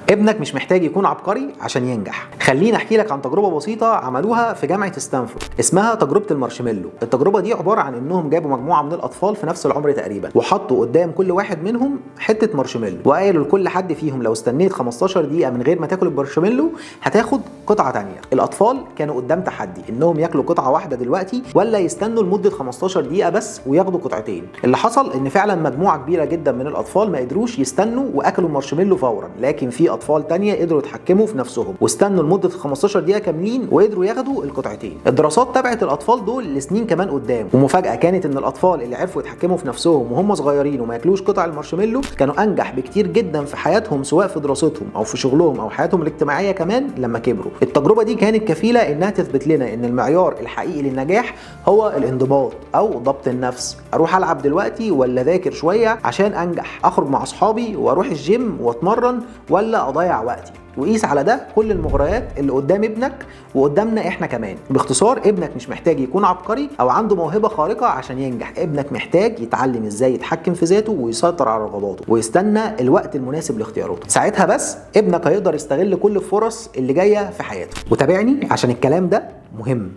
ابنك مش محتاج يكون عبقري عشان ينجح. خليني احكي لك عن تجربه بسيطه عملوها في جامعه ستانفورد اسمها تجربه المارشميلو. التجربه دي عباره عن انهم جابوا مجموعه من الاطفال في نفس العمر تقريبا، وحطوا قدام كل واحد منهم حته مارشميلو، وقالوا لكل حد فيهم لو استنيت 15 دقيقه من غير ما تاكل المارشميلو هتاخد قطعه ثانيه. الاطفال كانوا قدام تحدي انهم ياكلوا قطعه واحده دلوقتي ولا يستنوا لمده 15 دقيقه بس وياخدوا قطعتين. اللي حصل ان فعلا مجموعه كبيره جدا من الاطفال ما قدروش يستنوا واكلوا المارشميلو فورا، لكن في اطفال تانية قدروا يتحكموا في نفسهم واستنوا لمده 15 دقيقه كاملين وقدروا ياخدوا القطعتين. الدراسات تبعت الاطفال دول لسنين كمان قدام، ومفاجاه كانت ان الاطفال اللي عرفوا يتحكموا في نفسهم وهم صغيرين وما ياكلوش قطع المارشميلو كانوا انجح بكتير جدا في حياتهم، سواء في دراستهم او في شغلهم او حياتهم الاجتماعيه كمان لما كبروا. التجربه دي كانت كفيله انها تثبت لنا ان المعيار الحقيقي للنجاح هو الانضباط او ضبط النفس. اروح العب دلوقتي ولا اذاكر شويه عشان انجح؟ اخرج مع اصحابي واروح الجيم واتمرن ولا اضيع وقتي؟ وقيس على ده كل المغريات اللي قدام ابنك وقدامنا احنا كمان. باختصار، ابنك مش محتاج يكون عبقري او عنده موهبه خارقه عشان ينجح. ابنك محتاج يتعلم ازاي يتحكم في ذاته ويسيطر على رغباته ويستنى الوقت المناسب لاختياراته. ساعتها بس ابنك هيقدر يستغل كل الفرص اللي جايه في حياته. وتابعني عشان الكلام ده مهم.